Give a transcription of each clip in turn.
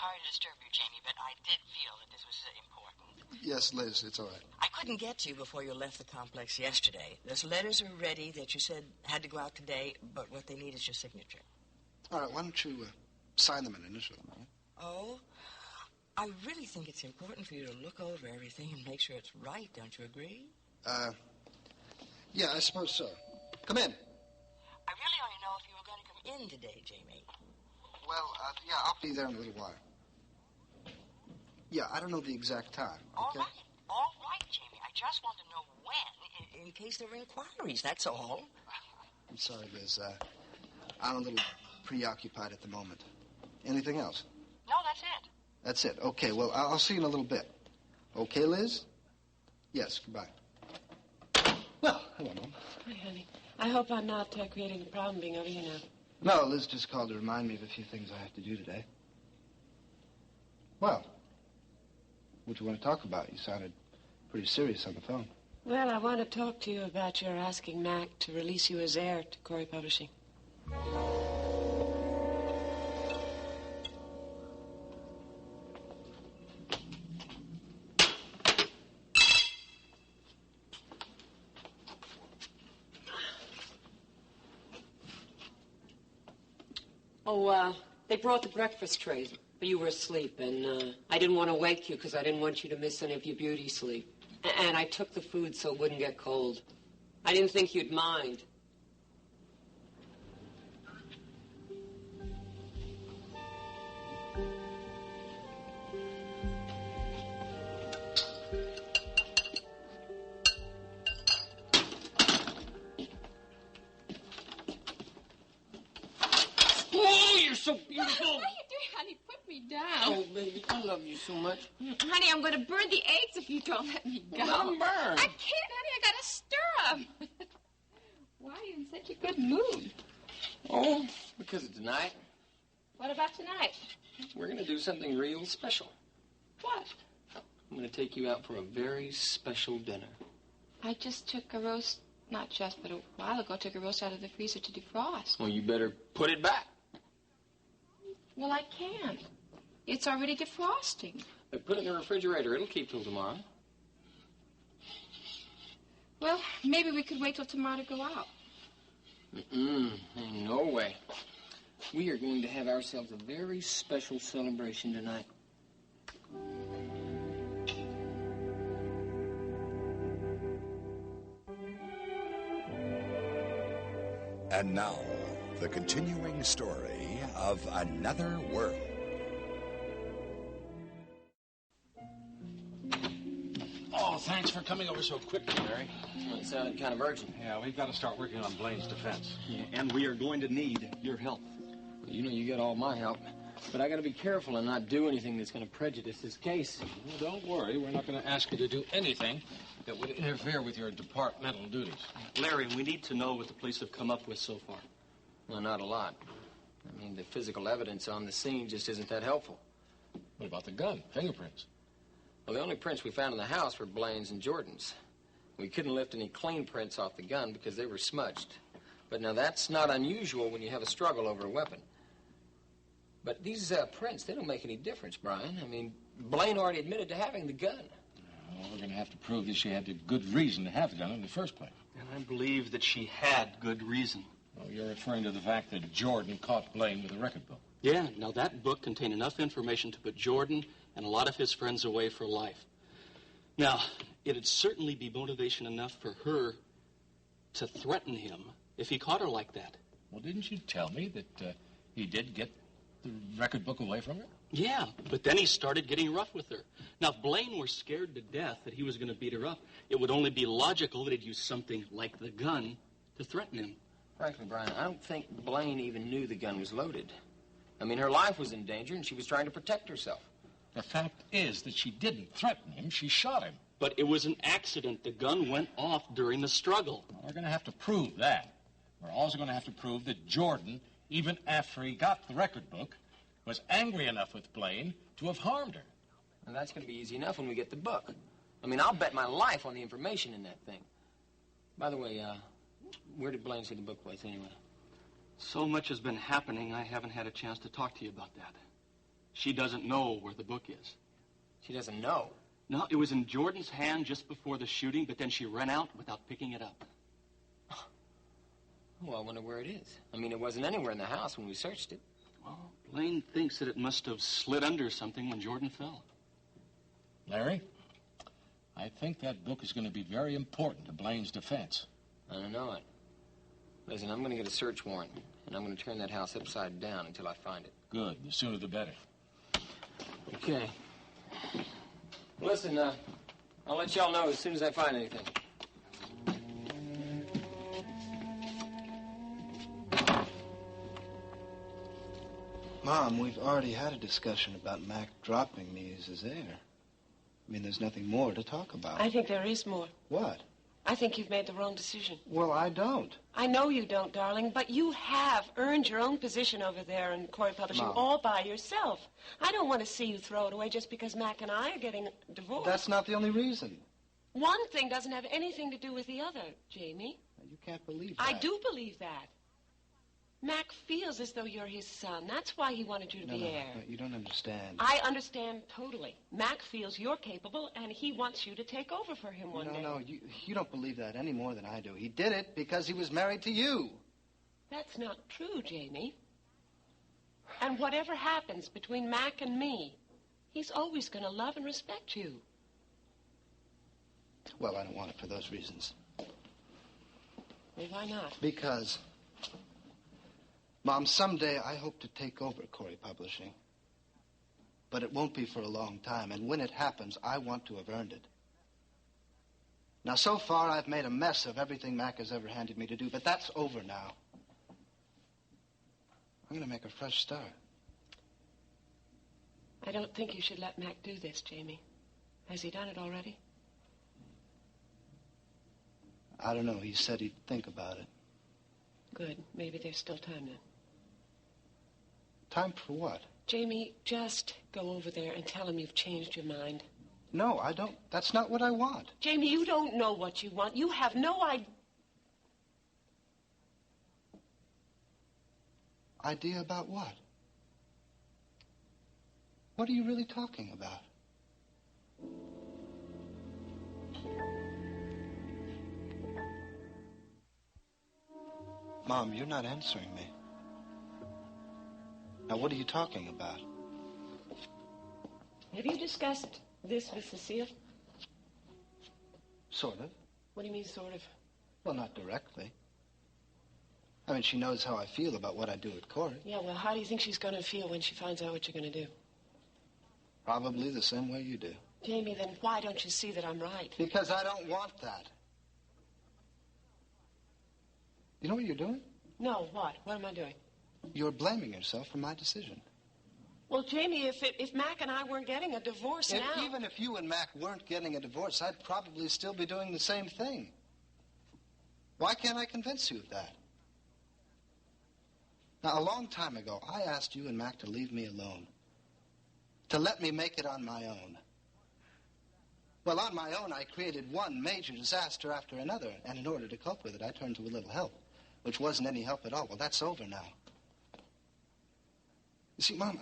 sorry to disturb you, Jamie, but I did feel that this was important. Yes, Liz, it's all right. I couldn't get to you before you left the complex yesterday. Those letters are ready that you said had to go out today, but what they need is your signature. All right, why don't you sign them and initial them, all right? Oh, I really think it's important for you to look over everything and make sure it's right, don't you agree? Yeah, I suppose so. Come in. I really want to know if you were going to come in today, Jamie. Well, yeah, I'll be there in a little while. Yeah, I don't know the exact time. Okay? All right, Jamie. I just want to know when, in case there are inquiries, that's all. I'm sorry, Liz. I'm a little preoccupied at the moment. Anything else? No, that's it. That's it. Okay, well, I'll see you in a little bit. Okay, Liz? Yes, goodbye. Well, hello, Mom. Hi, honey. I hope I'm not creating a problem being over here now. No, Liz just called to remind me of a few things I have to do today. Well, what do you want to talk about? You sounded pretty serious on the phone. Well, I want to talk to you about your asking Mac to release you as heir to Corey Publishing. Oh, they brought the breakfast trays, but you were asleep, and I didn't want to wake you because I didn't want you to miss any of your beauty sleep. And I took the food so it wouldn't get cold. I didn't think you'd mind. So beautiful. What are you doing, honey? Put me down. Oh, baby, I love you so much. Honey, I'm going to burn the eggs if you don't let me go. Well, I'm burned. I can't, honey. I got to stir them. Why are you in such a good mood? Oh, because of tonight. What about tonight? We're going to do something real special. What? I'm going to take you out for a very special dinner. I just took a roast, not just, but a while ago, took a roast out of the freezer to defrost. Well, you better put it back. Well, I can't. It's already defrosting. Put it in the refrigerator. It'll keep till tomorrow. Well, maybe we could wait till tomorrow to go out. No way. We are going to have ourselves a very special celebration tonight. And now, the continuing story of Another World. Oh, thanks for coming over so quickly, Larry. Well, it sounded kind of urgent. Yeah, we've got to start working on Blaine's defense. Yeah, and we are going to need your help. Well, you know you get all my help. But I got to be careful and not do anything that's going to prejudice this case. Well, don't worry. We're not going to ask you to do anything that would interfere with your departmental duties. Larry, we need to know what the police have come up with so far. Well, not a lot. I mean, the physical evidence on the scene just isn't that helpful. What about the gun? Fingerprints? Well, the only prints we found in the house were Blaine's and Jordan's. We couldn't lift any clean prints off the gun because they were smudged. But now that's not unusual when you have a struggle over a weapon. But these prints, they don't make any difference, Brian. I mean, Blaine already admitted to having the gun. Well, we're going to have to prove that she had a good reason to have the gun in the first place. And I believe that she had good reason. Well, you're referring to the fact that Jordan caught Blaine with a record book. Yeah, now that book contained enough information to put Jordan and a lot of his friends away for life. Now, it'd certainly be motivation enough for her to threaten him if he caught her like that. Well, didn't you tell me that he did get the record book away from her? Yeah, but then he started getting rough with her. Now, if Blaine were scared to death that he was going to beat her up, it would only be logical that he'd use something like the gun to threaten him. Frankly, Brian, I don't think Blaine even knew the gun was loaded. I mean, her life was in danger, and she was trying to protect herself. The fact is that she didn't threaten him. She shot him. But it was an accident. The gun went off during the struggle. Well, we're going to have to prove that. We're also going to have to prove that Jordan, even after he got the record book, was angry enough with Blaine to have harmed her. And that's going to be easy enough when we get the book. I mean, I'll bet my life on the information in that thing. By the way, where did Blaine see the book place anyway? So much has been happening, I haven't had a chance to talk to you about that. She doesn't know where the book is. She doesn't know. No, it was in Jordan's hand just before the shooting, but then she ran out without picking it up. Well, I wonder where it is. I mean, it wasn't anywhere in the house when we searched it. Well, Blaine thinks that it must have slid under something when Jordan fell. Larry, I think that book is going to be very important to Blaine's defense. I don't know it. Listen, I'm going to get a search warrant, and I'm going to turn that house upside down until I find it. Good. The sooner the better. Okay. Listen, I'll let y'all know as soon as I find anything. Mom, we've already had a discussion about Mac dropping me as his heir. I mean, there's nothing more to talk about. I think there is more. What? I think you've made the wrong decision. Well, I don't. I know you don't, darling, but you have earned your own position over there in Corey Publishing Mom. all by yourself. I don't want to see you throw it away just because Mac and I are getting divorced. That's not the only reason. One thing doesn't have anything to do with the other, Jamie. You can't believe that. I do believe that. Mac feels as though you're his son. That's why he wanted you to be heir. No, you don't understand. I understand totally. Mac feels you're capable, and he wants you to take over for him one day. No, you don't believe that any more than I do. He did it because he was married to you. That's not true, Jamie. And whatever happens between Mac and me, he's always going to love and respect you. Well, I don't want it for those reasons. Well, why not? Because, Mom, someday I hope to take over Corey Publishing. But it won't be for a long time, and when it happens, I want to have earned it. Now, so far, I've made a mess of everything Mac has ever handed me to do, but that's over now. I'm going to make a fresh start. I don't think you should let Mac do this, Jamie. Has he done it already? I don't know. He said he'd think about it. Good. Maybe there's still time then. Time for what? Jamie, just go over there and tell him you've changed your mind. No, I don't. That's not what I want. Jamie, you don't know what you want. You have no idea. Idea about what? What are you really talking about? Mom, you're not answering me. Now, what are you talking about? Have you discussed this with Cecile? Sort of. What do you mean, sort of? Well, not directly. I mean, she knows how I feel about what I do at court. Yeah, well, how do you think she's going to feel when she finds out what you're going to do? Probably the same way you do. Jamie, then why don't you see that I'm right? Because I don't want that. You know what you're doing? No, what? What am I doing? You're blaming yourself for my decision. Well, Jamie, if Mac and I weren't getting a divorce now... Even if you and Mac weren't getting a divorce, I'd probably still be doing the same thing. Why can't I convince you of that? Now, a long time ago, I asked you and Mac to leave me alone. To let me make it on my own. Well, on my own, I created one major disaster after another, and in order to cope with it, I turned to a little help, which wasn't any help at all. Well, that's over now. You see, Mom,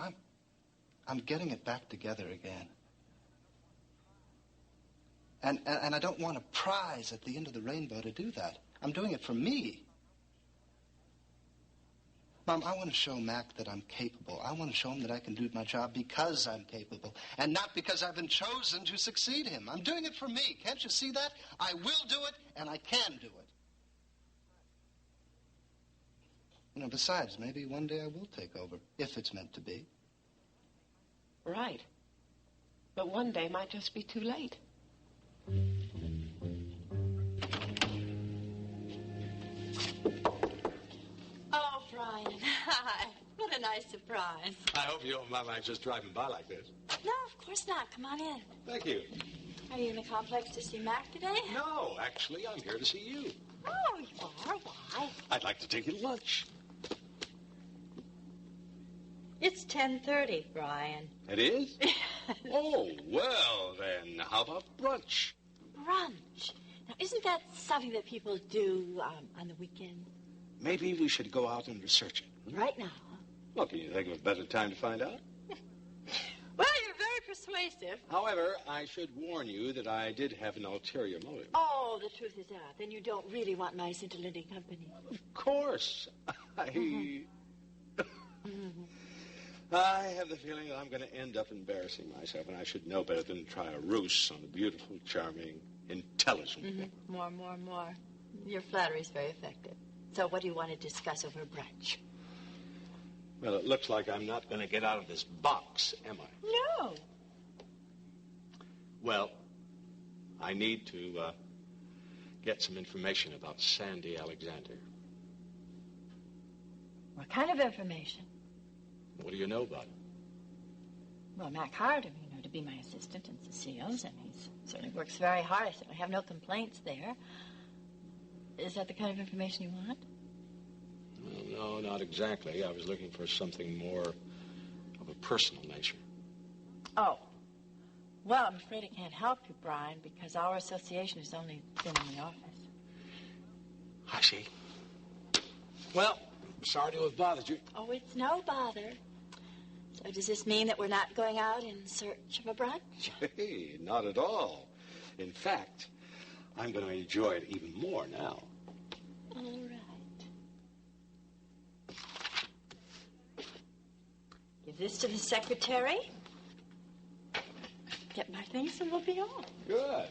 I'm getting it back together again. And I don't want a prize at the end of the rainbow to do that. I'm doing it for me. Mom, I want to show Mac that I'm capable. I want to show him that I can do my job because I'm capable, and not because I've been chosen to succeed him. I'm doing it for me. Can't you see that? I will do it, and I can do it. You know, besides, maybe one day I will take over, if it's meant to be. Right. But one day might just be too late. Oh, Brian. Hi. What a nice surprise. I hope you don't mind my just driving by like this. No, of course not. Come on in. Thank you. Are you in the complex to see Mac today? No, actually, I'm here to see you. Oh, you are? Why? I'd like to take you to lunch. It's 10:30, Brian. It is? Oh, well, then, how about brunch? Brunch. Now, isn't that something that people do on the weekend? Maybe we should go out and research it. Right now. Well, can you think of a better time to find out? persuasive. However, I should warn you that I did have an ulterior motive. Oh, the truth is out. Then you don't really want my scintillating company. Of course. I have the feeling that I'm going to end up embarrassing myself, and I should know better than to try a ruse on a beautiful, charming, intelligent woman. More. Your flattery is very effective. So what do you want to discuss over brunch? Well, it looks like I'm not going to get out of this box, am I? No. Well, I need to get some information about Sandy Alexander. What kind of information? What do you know about him? Well, Mac hired him, to be my assistant in Cecile's, and he certainly works very hard. I certainly have no complaints there. Is that the kind of information you want? Well, no, not exactly. I was looking for something more of a personal nature. Oh. Well, I'm afraid I can't help you, Brian, because our association has only been in the office. I see. Well, sorry to have bothered you. Oh, it's no bother. So does this mean that we're not going out in search of a brunch? Hey, not at all. In fact, I'm going to enjoy it even more now. All right. Give this to the secretary. Get my things and we'll be on. Good.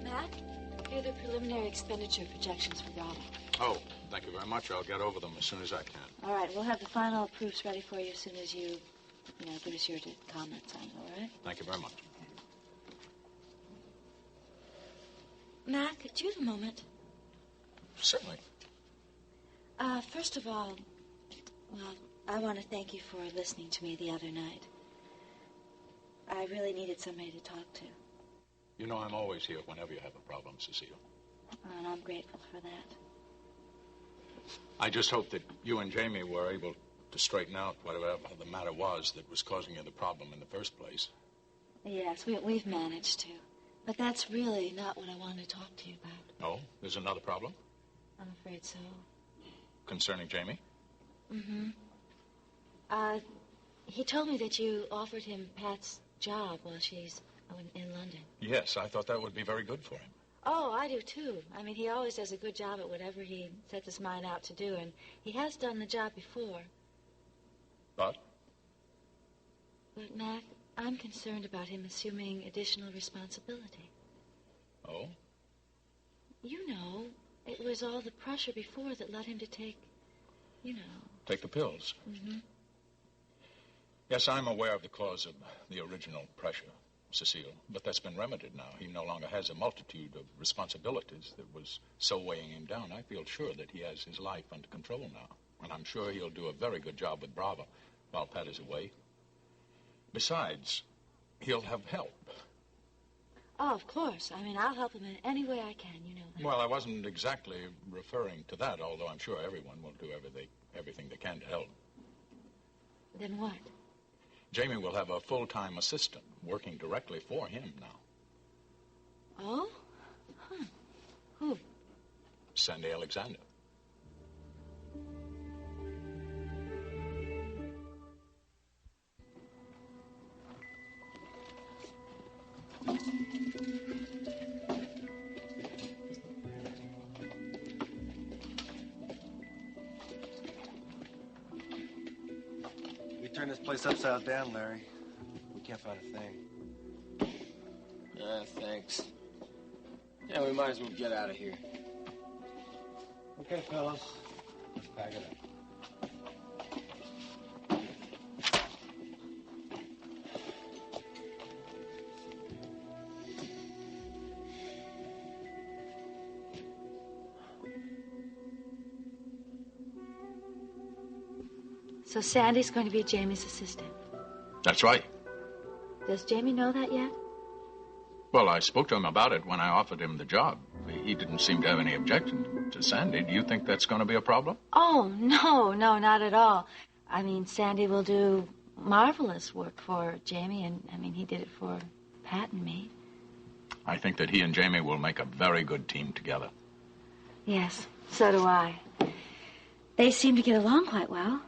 Matt, here are the preliminary expenditure projections for Brava. Oh, thank you very much. I'll get over them as soon as I can. All right, we'll have the final proofs ready for you as soon as you give us your comments on it, all right? Thank you very much. Matt, could you have a moment? Certainly. First of all, well, I want to thank you for listening to me the other night. I really needed somebody to talk to. You know I'm always here whenever you have a problem, Cecile. And I'm grateful for that. I just hope that you and Jamie were able to straighten out whatever the matter was that was causing you the problem in the first place. Yes, we've managed to. But that's really not what I wanted to talk to you about. Oh, there's another problem? I'm afraid so. Concerning Jamie? Mm-hmm. He told me that you offered him Pat's job while she's in London. Yes, I thought that would be very good for him. Oh, I do, too. I mean, he always does a good job at whatever he sets his mind out to do, and he has done the job before. But? But, Mac, I'm concerned about him assuming additional responsibility. Oh? You know, it was all the pressure before that led him to take, Take the pills? Mm-hmm. Yes, I'm aware of the cause of the original pressure, Cecile, but that's been remedied now. He no longer has a multitude of responsibilities that was so weighing him down. I feel sure that he has his life under control now, and I'm sure he'll do a very good job with Brava while Pat is away. Besides, he'll have help. Oh, of course. I mean, I'll help him in any way I can, you know that. Well, I wasn't exactly referring to that, although I'm sure everyone will do everything they can to help. Then what? Jamie will have a full-time assistant working directly for him now. Oh? Huh. Who? Sandy Alexander. We turned this place upside down, Larry. We can't find a thing. Thanks. Yeah, we might as well get out of here. Okay, fellas. Let's pack it up. So Sandy's going to be Jamie's assistant. That's right. Does Jamie know that yet? Well, I spoke to him about it when I offered him the job. He didn't seem to have any objection to Sandy. Do you think that's going to be a problem? Oh, no, not at all. I mean, Sandy will do marvelous work for Jamie, and, I mean, he did it for Pat and me. I think that he and Jamie will make a very good team together. Yes, so do I. They seem to get along quite well.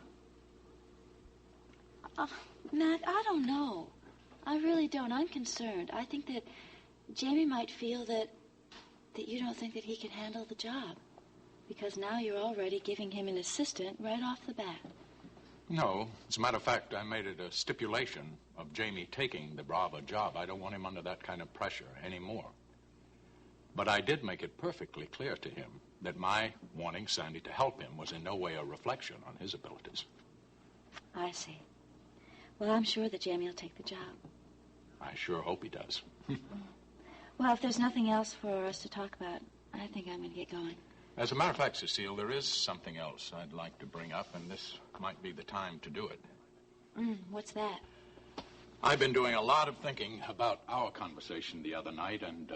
Mac, I don't know. I really don't. I'm concerned. I think that Jamie might feel that you don't think that he can handle the job. Because now you're already giving him an assistant right off the bat. No. As a matter of fact, I made it a stipulation of Jamie taking the Brava job. I don't want him under that kind of pressure anymore. But I did make it perfectly clear to him that my wanting Sandy to help him was in no way a reflection on his abilities. I see. Well, I'm sure that Jamie will take the job. I sure hope he does. Well, if there's nothing else for us to talk about, I think I'm going to get going. As a matter of fact, Cecile, there is something else I'd like to bring up, and this might be the time to do it. What's that? I've been doing a lot of thinking about our conversation the other night, and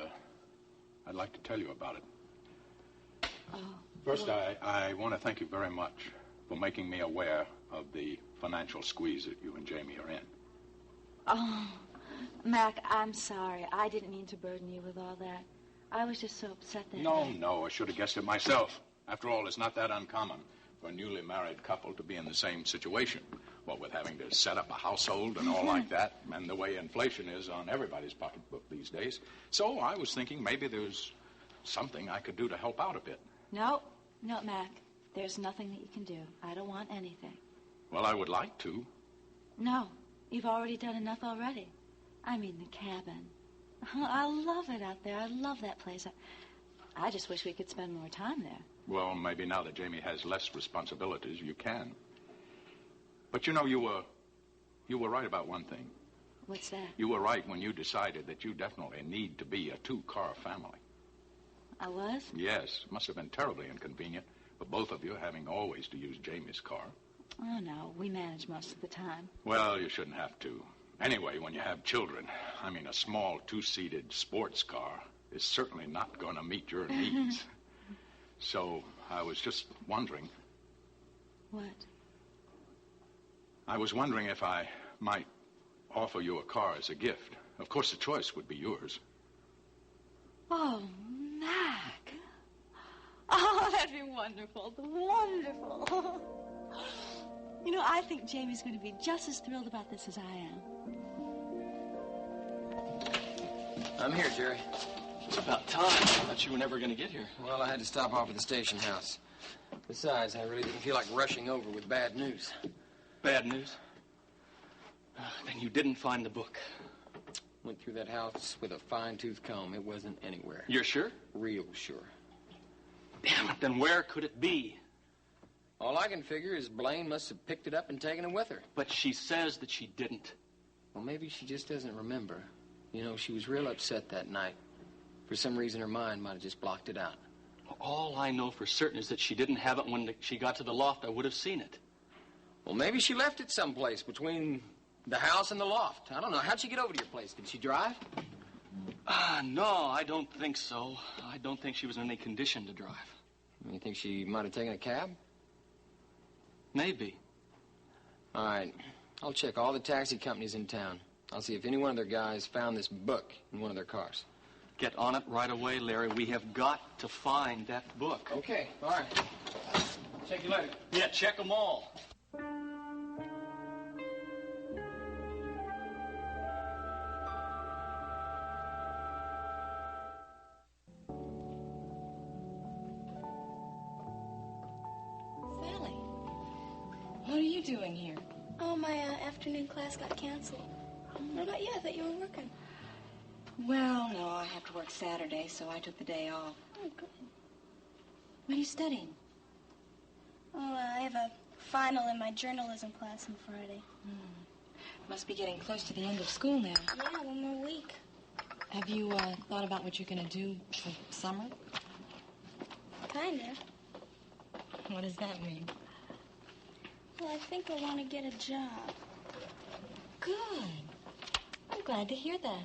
I'd like to tell you about it. Oh. First, I want to thank you very much for making me aware of the financial squeeze that you and Jamie are in. Oh, Mac, I'm sorry. I didn't mean to burden you with all that. I was just so upset that... No, I should have guessed it myself. After all, it's not that uncommon for a newly married couple to be in the same situation. What with having to set up a household and all like that, and the way inflation is on everybody's pocketbook these days. So I was thinking maybe there's something I could do to help out a bit. No, Mac. There's nothing that you can do. I don't want anything. Well, I would like to. No, you've already done enough already. I mean the cabin. I love it out there. I love that place. I just wish we could spend more time there. Well, maybe now that Jamie has less responsibilities, you can. But you know, you were right about one thing. What's that? You were right when you decided that you definitely need to be a two-car family. I was? Yes. It must have been terribly inconvenient for both of you having always to use Jamie's car. Oh, no. We manage most of the time. Well, you shouldn't have to. Anyway, when you have children, I mean, a small two-seated sports car is certainly not going to meet your needs. So I was just wondering. What? I was wondering if I might offer you a car as a gift. Of course, the choice would be yours. Oh, Mac. Oh, that'd be wonderful. Wonderful. You know, I think Jamie's going to be just as thrilled about this as I am. I'm here, Jerry. It's about time. I thought you were never going to get here. Well, I had to stop off at the station house. Besides, I really didn't feel like rushing over with bad news. Bad news? Then you didn't find the book. Went through that house with a fine-tooth comb. It wasn't anywhere. You're sure? Real sure. Damn it, then where could it be? All I can figure is Blaine must have picked it up and taken it with her. But she says that she didn't. Well, maybe she just doesn't remember. You know, she was real upset that night. For some reason, her mind might have just blocked it out. All I know for certain is that she didn't have it when she got to the loft. I would have seen it. Well, maybe she left it someplace between the house and the loft. I don't know. How'd she get over to your place? Did she drive? No, I don't think so. I don't think she was in any condition to drive. You think she might have taken a cab? Maybe. All right. I'll check all the taxi companies in town. I'll see if any one of their guys found this book in one of their cars. Get on it right away, Larry. We have got to find that book. Okay. All right. Check you later. Yeah, check them all. Sally, what are you doing here? Oh, my afternoon class got canceled. What about you? I thought you were working. Well, no, I have to work Saturday, so I took the day off. Oh, good. What are you studying? Oh, I have a final in my journalism class on Friday. Must be getting close to the end of school now. Yeah, one more week. Have you thought about what you're going to do for summer? Kinda. What does that mean? Well, I think I want to get a job. Good. I'm glad to hear that.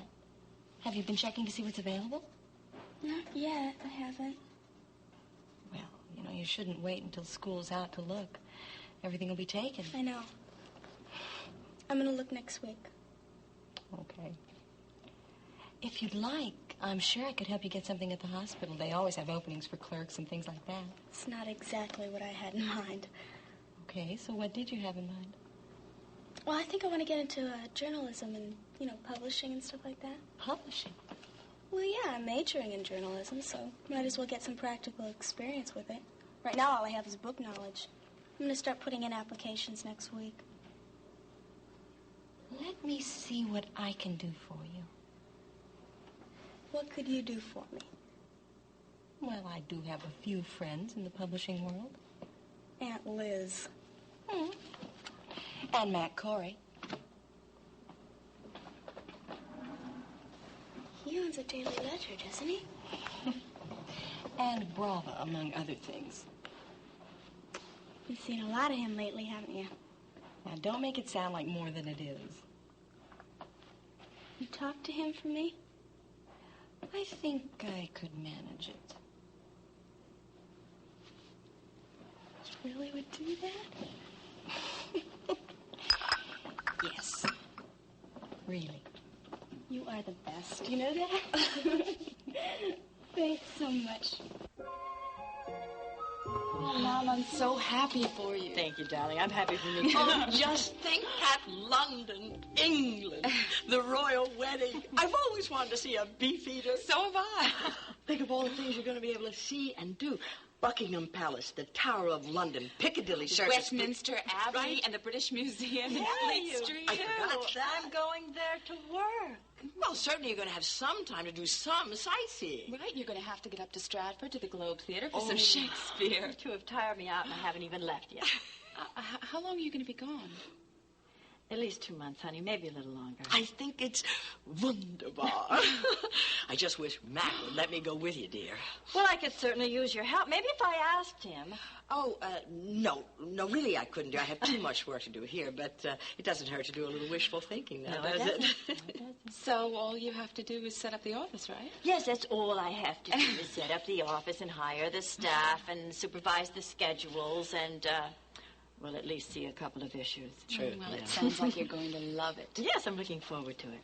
Have you been checking to see what's available? Not yet. I haven't. Well, you know, you shouldn't wait until school's out to look. Everything will be taken. I know. I'm going to look next week. Okay. If you'd like, I'm sure I could help you get something at the hospital. They always have openings for clerks and things like that. It's not exactly what I had in mind. Okay, so what did you have in mind? Well, I think I want to get into journalism and, publishing and stuff like that. Publishing? Well, yeah, I'm majoring in journalism, so might as well get some practical experience with it. Right now, all I have is book knowledge. I'm going to start putting in applications next week. Let me see what I can do for you. What could you do for me? Well, I do have a few friends in the publishing world. Aunt Liz. And Matt Corey. He owns a daily ledger, doesn't he? And Brava, among other things. You've seen a lot of him lately, haven't you? Now, don't make it sound like more than it is. You talked to him for me? I think I could manage it. You really would do that? Yes. Really. You are the best. You know that? Thanks so much. Oh, Mom, I'm so happy for you. Thank you, darling. I'm happy for me, too. Oh, just think, Cat, London, England, the royal wedding. I've always wanted to see a beefeater. So have I. Think of all the things you're going to be able to see and do. Buckingham Palace, the Tower of London, Piccadilly Circus. Westminster Abbey, right? And the British Museum in Yeah, Fleet Street. I forgot that. I'm going there to work. Well, certainly you're going to have some time to do some sightseeing. Right, you're going to have to get up to Stratford to the Globe Theater for some Shakespeare. You have tired me out and I haven't even left yet. How long are you going to be gone? At least 2 months, honey. Maybe a little longer. I think it's wunderbar. I just wish Mac would let me go with you, dear. Well, I could certainly use your help. Maybe if I asked him. Oh, no, really I couldn't, dear. I have too much work to do here, but it doesn't hurt to do a little wishful thinking now, does it? So all you have to do is set up the office, right? Yes, that's all I have to do is set up the office and hire the staff and supervise the schedules and, well, at least see a couple of issues. True. Well, it sounds like you're going to love it. Yes, I'm looking forward to it.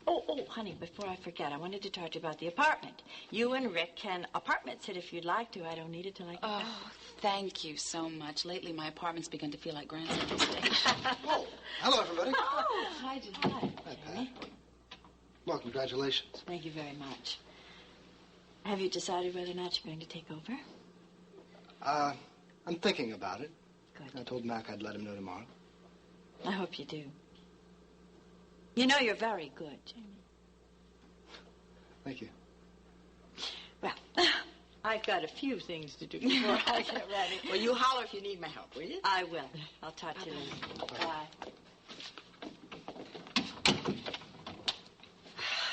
Oh, honey, before I forget, I wanted to talk to you about the apartment. You and Rick can apartment sit if you'd like to. I don't need it till I get back. Oh, thank you so much. Lately, my apartment's begun to feel like Grand Central Station. Oh, hello, everybody. Oh, hi, Jess. Hi, Pat. Well, congratulations. Thank you very much. Have you decided whether or not you're going to take over? I'm thinking about it. Good. I told Mac I'd let him know tomorrow. I hope you do. You know you're very good, Jamie. Thank you. Well, I've got a few things to do before I get ready. Well, you holler if you need my help, will you? I will. I'll talk to you later. Bye.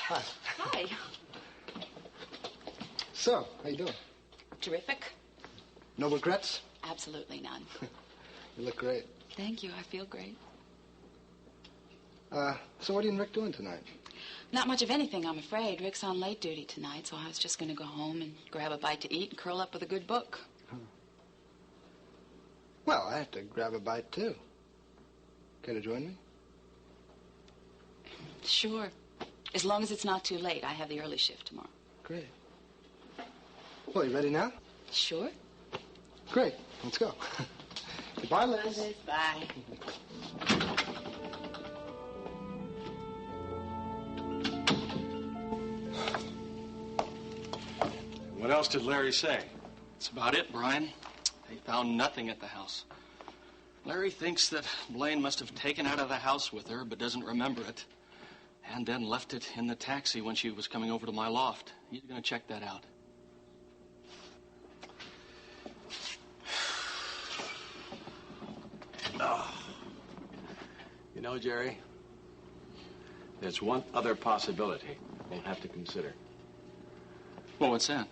Hi. Hi. So, how you doing? Terrific. No regrets? Absolutely none. You look great. Thank you. I feel great. So what are you and Rick doing tonight? Not much of anything, I'm afraid. Rick's on late duty tonight, so I was just going to go home and grab a bite to eat and curl up with a good book. Well, I have to grab a bite, too. Care to join me? Sure. As long as it's not too late. I have the early shift tomorrow. Great. Well, you ready now? Sure. Great. Let's go. Goodbye, Liz. Bye. What else did Larry say? That's about it, Brian. They found nothing at the house. Larry thinks that Blaine must have taken out of the house with her, but doesn't remember it. And then left it in the taxi when she was coming over to my loft. He's going to check that out. Oh. You know, Jerry, there's one other possibility we'll have to consider. Well, what's that?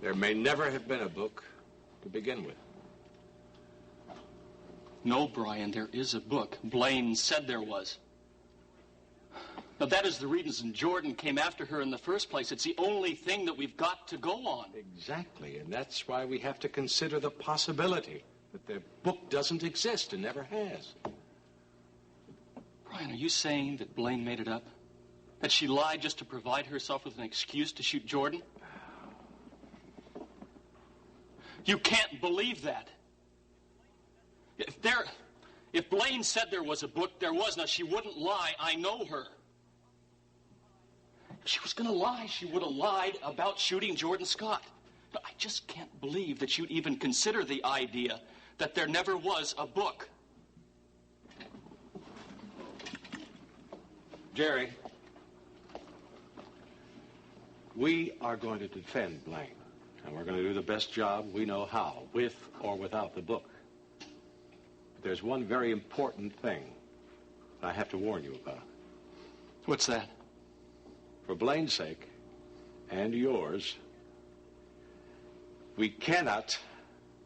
There may never have been a book to begin with. No, Brian, there is a book. Blaine said there was. Now, that is the reason Jordan came after her in the first place. It's the only thing that we've got to go on. Exactly, and that's why we have to consider the possibility that the book doesn't exist and never has. Brian, are you saying that Blaine made it up? That she lied just to provide herself with an excuse to shoot Jordan? You can't believe that. If Blaine said there was a book, there was not. She wouldn't lie. I know her. If she was going to lie, she would have lied about shooting Jordan Scott. But I just can't believe that you'd even consider the idea that there never was a book. Jerry, we are going to defend Blaine, and we're going to do the best job we know how, with or without the book. But there's one very important thing I have to warn you about. What's that? For Blaine's sake, and yours, we cannot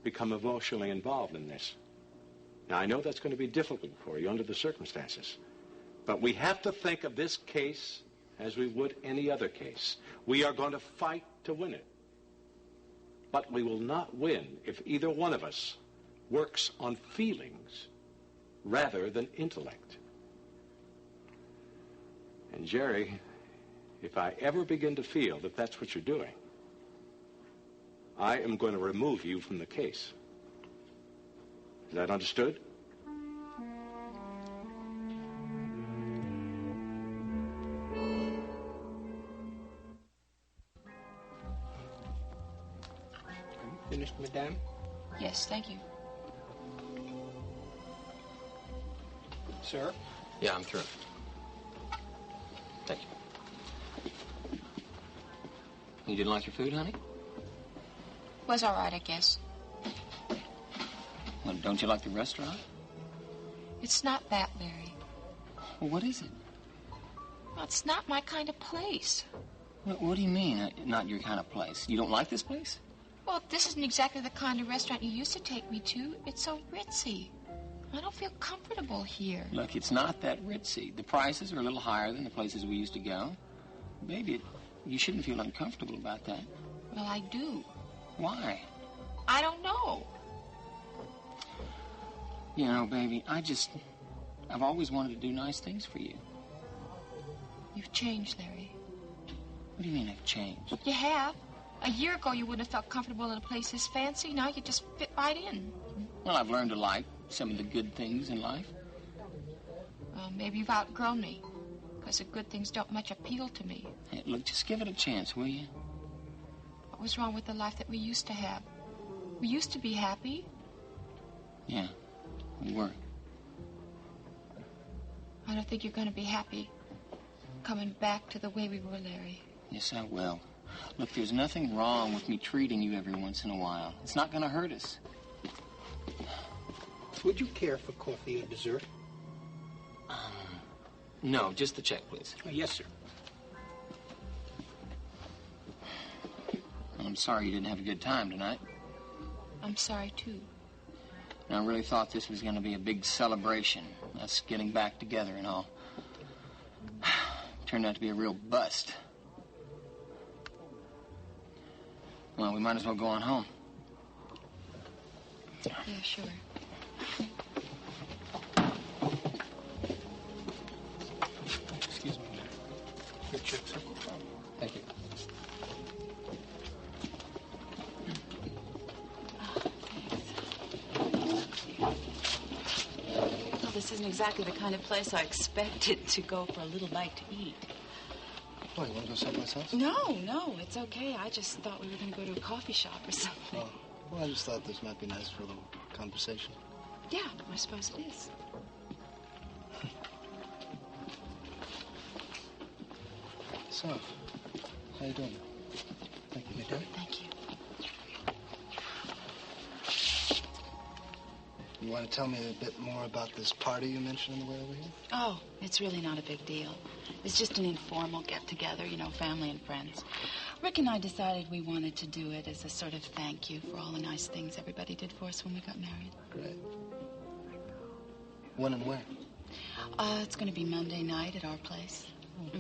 become emotionally involved in this. Now, I know that's going to be difficult for you under the circumstances, but we have to think of this case as we would any other case. We are going to fight to win it. But we will not win if either one of us works on feelings rather than intellect. And Jerry, if I ever begin to feel that that's what you're doing, I am going to remove you from the case. Is that understood? Finished, madame? Yes, thank you. Sir? Yeah, I'm through. Thank you. You didn't like your food, honey? Was all right, I guess. Well, don't you like the restaurant? It's not that, Larry. Well, what is it? Well, it's not my kind of place. What do you mean, not your kind of place? You don't like this place? Well, this isn't exactly the kind of restaurant you used to take me to. It's so ritzy. I don't feel comfortable here. Look, it's not that ritzy. The prices are a little higher than the places we used to go. Baby, you shouldn't feel uncomfortable about that. Well, I do. Why? I don't know. You know, baby, I've always wanted to do nice things for you. You've changed, Larry. What do you mean I've changed? You have. A year ago, you wouldn't have felt comfortable in a place this fancy. Now you just fit right in. Well, I've learned to like some of the good things in life. Well, maybe you've outgrown me, because the good things don't much appeal to me. Hey, look, just give it a chance, will you? What was wrong with the life that we used to have? We used to be happy. Yeah, we were. I don't think you're going to be happy coming back to the way we were, Larry. Yes, I will. Look, there's nothing wrong with me treating you every once in a while. It's not going to hurt us. Would you care for coffee or dessert? No, just the check, please. Oh, yes, sir. Well, I'm sorry you didn't have a good time tonight. I'm sorry, too. I really thought this was going to be a big celebration, us getting back together and all. Turned out to be a real bust. Well, we might as well go on home. Yeah, sure. Excuse me. Your check, sir. Thank you. Well, this isn't exactly the kind of place I expected to go for a little bite to eat. Oh, you want to go someplace else? No, it's okay. I just thought we were going to go to a coffee shop or something. Oh, well, I just thought this might be nice for a little conversation. Yeah, I suppose it is. So, how you doing? Thank you, madam. Thank you. You want to tell me a bit more about this party you mentioned on the way over here? Oh, it's really not a big deal. It's just an informal get-together, you know, family and friends. Rick and I decided we wanted to do it as a sort of thank you for all the nice things everybody did for us when we got married. Great. When and where? It's going to be Monday night at our place.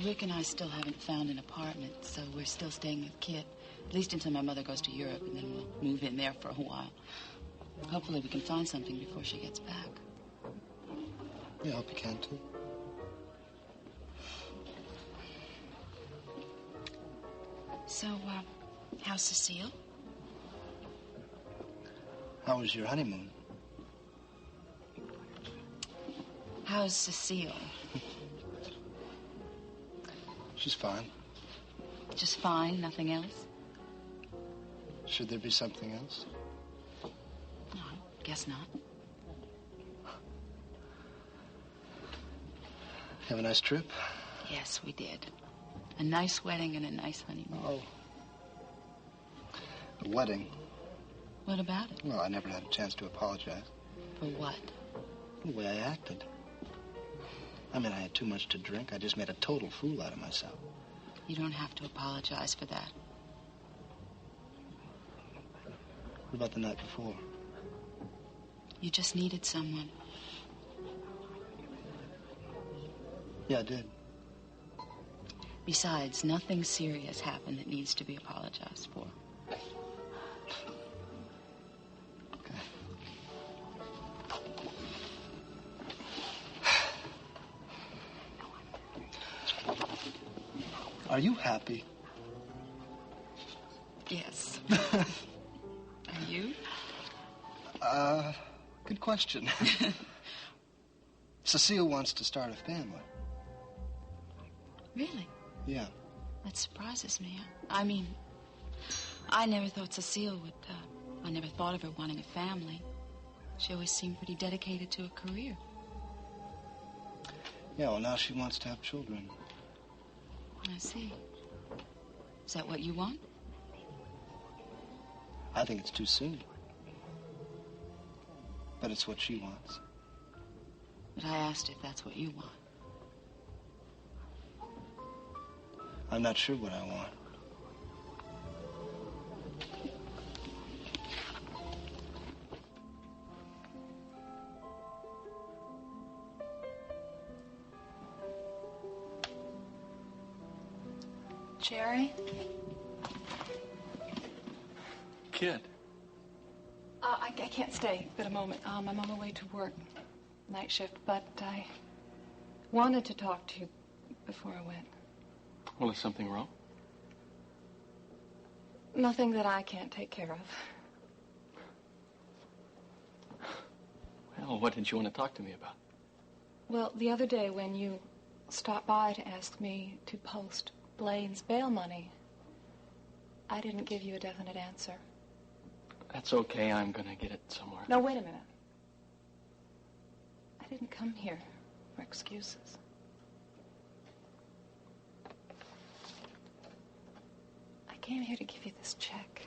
Rick and I still haven't found an apartment, so we're still staying with Kit, at least until my mother goes to Europe, and then we'll move in there for a while. Hopefully we can find something before she gets back. Yeah, I hope you can, too. So, how's Cecile? How was your honeymoon? How's Cecile? She's fine. Just fine, nothing else? Should there be something else? No, guess not. Have a nice trip? Yes, we did. A nice wedding and a nice honeymoon. Oh. A wedding? What about it? Well, I never had a chance to apologize. For what? The way I acted. I mean, I had too much to drink. I just made a total fool out of myself. You don't have to apologize for that. What about the night before? You just needed someone. Yeah, I did. Besides, nothing serious happened that needs to be apologized for. Are you happy? Yes. Are you? Good question. Cecile wants to start a family. Really? Yeah. That surprises me. I mean, I never thought Cecile would, I never thought of her wanting a family. She always seemed pretty dedicated to a career. Yeah, well, now she wants to have children. I see. Is that what you want? I think it's too soon. But it's what she wants. But I asked if that's what you want. I'm not sure what I want. Jerry? Kid. I can't stay but a moment. I'm on my way to work, night shift, but I wanted to talk to you before I went. Well, is something wrong? Nothing that I can't take care of. Well, what did you want to talk to me about? Well, the other day when you stopped by to ask me to post Blaine's bail money, I didn't give you a definite answer. That's okay. I'm going to get it somewhere. No, wait a minute. I didn't come here for excuses. I came here to give you this check.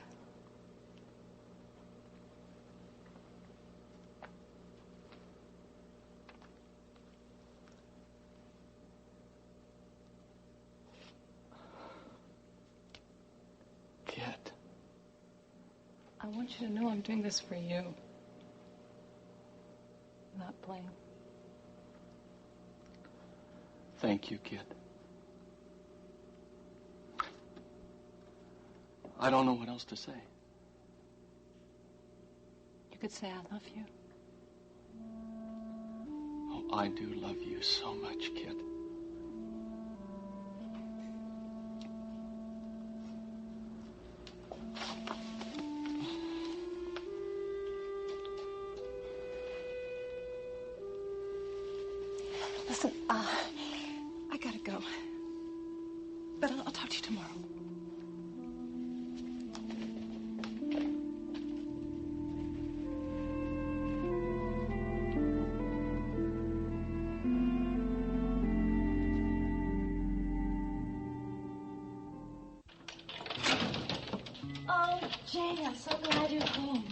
Kid. I want you to know I'm doing this for you, not Blaine. Thank you, kid. I don't know what else to say. You could say I love you. Oh, I do love you so much, kid. Listen, I gotta go. But I'll talk to you tomorrow. Oh, Jane, I'm so glad you're home.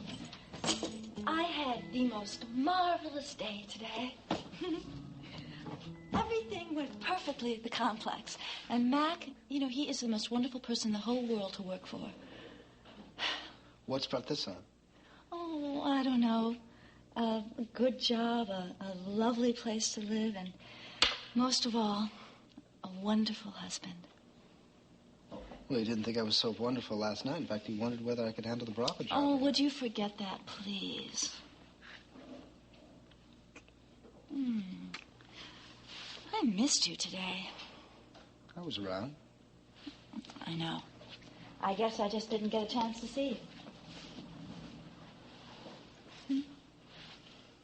I had the most marvelous day today. Everything went perfectly at the complex. And Mac, you know, he is the most wonderful person in the whole world to work for. What's brought this on? Oh, I don't know. A good job, a lovely place to live, and most of all, a wonderful husband. Well, he didn't think I was so wonderful last night. In fact, he wondered whether I could handle the Brava job. Oh, would you forget that, please? I missed you today. I was around. I know. I guess I just didn't get a chance to see you.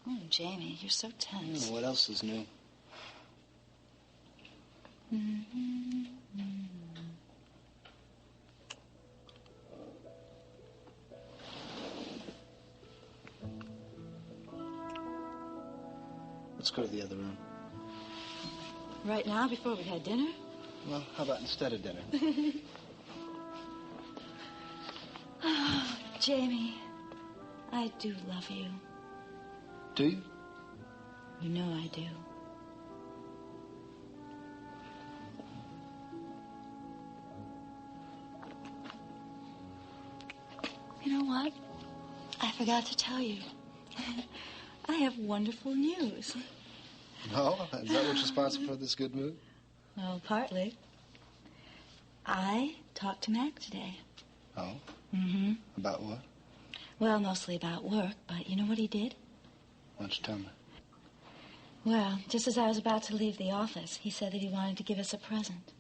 Oh, Jamie, you're so tense. What else is new? Let's go to the other room. Right now, before we've had dinner? Well, how about instead of dinner? Oh, Jamie, I do love you. Do you? You know I do. You know what? I forgot to tell you. I have wonderful news. No? Is that what's responsible for this good mood? Well, partly. I talked to Mac today. Oh? Mm-hmm. About what? Well, mostly about work, but you know what he did? Why don't you tell me? Well, just as I was about to leave the office, he said that he wanted to give us a present.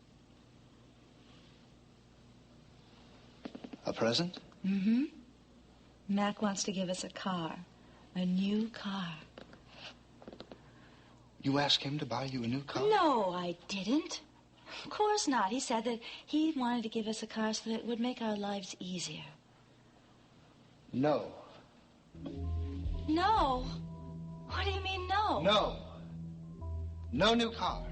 A present? Mm-hmm. Mac wants to give us a car. A new car. You asked him to buy you a new car? No, I didn't. Of course not. He said that he wanted to give us a car so that it would make our lives easier. No. No? What do you mean, no? No. No new car.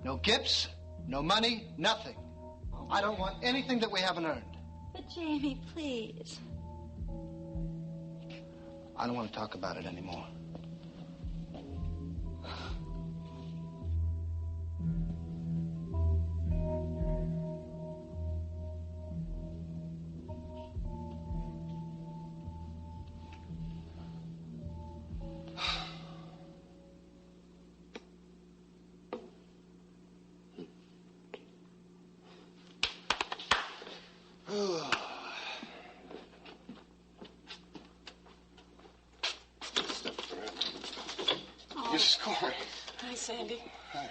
No gifts, no money, nothing. I don't want anything that we haven't earned. But, Jamie, please. I don't want to talk about it anymore. Mrs. Corey. Hi, Sandy. Hi.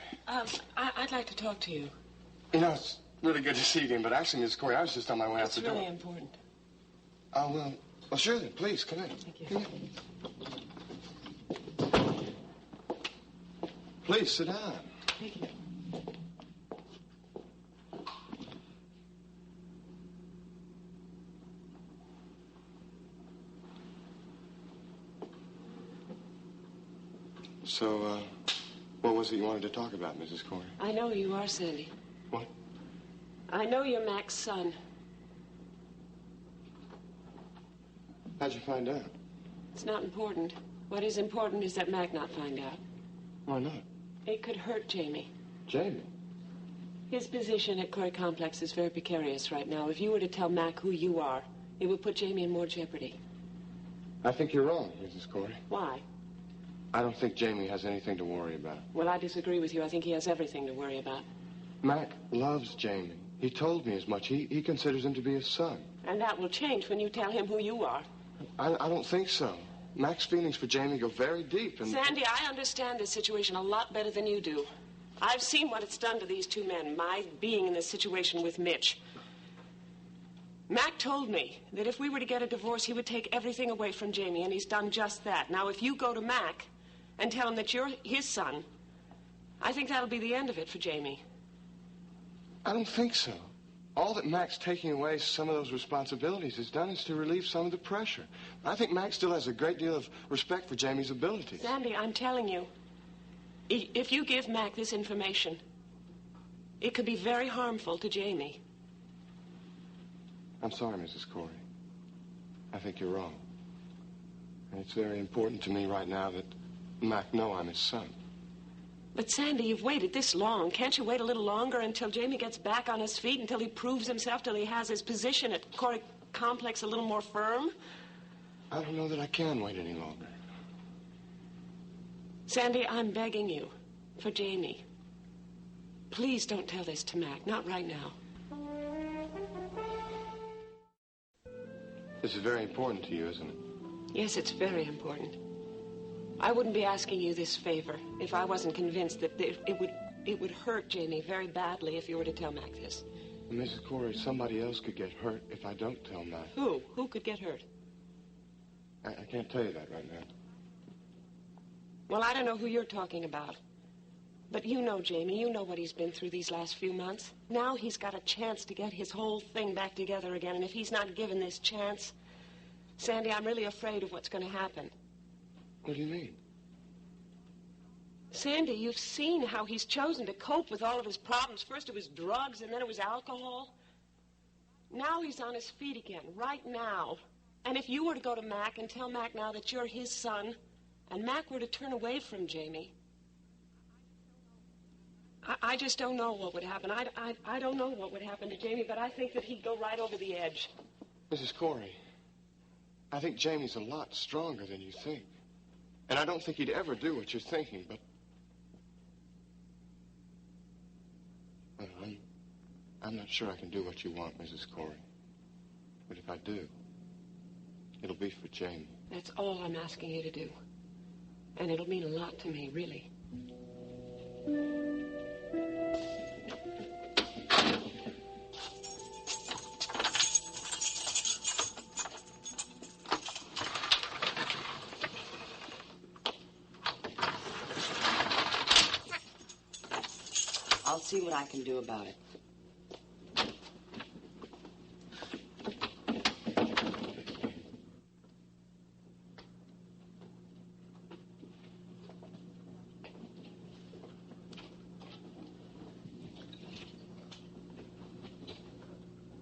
I'd like to talk to you. You know, it's really good to see you again, but actually, Mrs. Corey, I was just on my way out the door. It's really important. Oh, well, sure then. Please, come in. Thank you. Please, sit down. Thank you. So, what was it you wanted to talk about, Mrs. Corey? I know who you are, Sandy. What? I know you're Mac's son. How'd you find out? It's not important. What is important is that Mac not find out. Why not? It could hurt Jamie. Jamie? His position at Corey Complex is very precarious right now. If you were to tell Mac who you are, it would put Jamie in more jeopardy. I think you're wrong, Mrs. Corey. Why? I don't think Jamie has anything to worry about. Well, I disagree with you. I think he has everything to worry about. Mac loves Jamie. He told me as much. He considers him to be his son. And that will change when you tell him who you are. I don't think so. Mac's feelings for Jamie go very deep, and... Sandy, I understand this situation a lot better than you do. I've seen what it's done to these two men, my being in this situation with Mitch. Mac told me that if we were to get a divorce, he would take everything away from Jamie, and he's done just that. Now, if you go to Mac and tell him that you're his son, I think that'll be the end of it for Jamie. I don't think so. All that Mac's taking away some of those responsibilities has done is to relieve some of the pressure. I think Mac still has a great deal of respect for Jamie's abilities. Sandy, I'm telling you, if you give Mac this information, it could be very harmful to Jamie. I'm sorry, Mrs. Corey. I think you're wrong. And it's very important to me right now that Mac know I'm his son. But, Sandy, you've waited this long. Can't you wait a little longer until Jamie gets back on his feet, until he proves himself, till he has his position at Corey Complex a little more firm? I don't know that I can wait any longer. Sandy, I'm begging you for Jamie. Please don't tell this to Mac. Not right now. This is very important to you, isn't it? Yes, it's very important. I wouldn't be asking you this favor if I wasn't convinced that it would hurt Jamie very badly if you were to tell Mac this. Mrs. Corey, somebody else could get hurt if I don't tell Mac. Who? Who could get hurt? I can't tell you that right now. Well, I don't know who you're talking about. But you know, Jamie, you know what he's been through these last few months. Now he's got a chance to get his whole thing back together again, and if he's not given this chance, Sandy, I'm really afraid of what's going to happen. What do you mean? Sandy, you've seen how he's chosen to cope with all of his problems. First it was drugs, and then it was alcohol. Now he's on his feet again, right now. And if you were to go to Mac and tell Mac now that you're his son, and Mac were to turn away from Jamie, I just don't know what would happen. I don't know what would happen to Jamie, but I think that he'd go right over the edge. Mrs. Corey, I think Jamie's a lot stronger than you think. And I don't think he'd ever do what you're thinking, but... Well, I'm not sure I can do what you want, Mrs. Corey. But if I do, it'll be for Jamie. That's all I'm asking you to do. And it'll mean a lot to me, really. I'll see what I can do about it.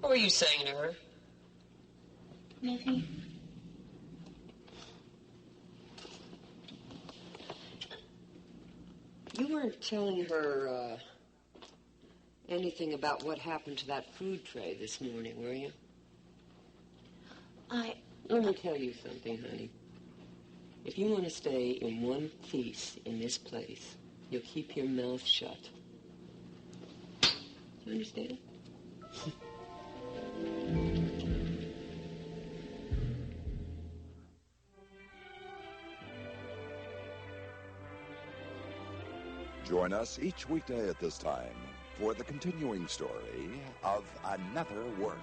What were you saying to her? Nothing. You weren't telling her, anything about what happened to that food tray this morning, were you? Let me tell you something, honey. If you want to stay in one piece in this place, you'll keep your mouth shut. You understand? Join us each weekday at this time for the continuing story of Another Work.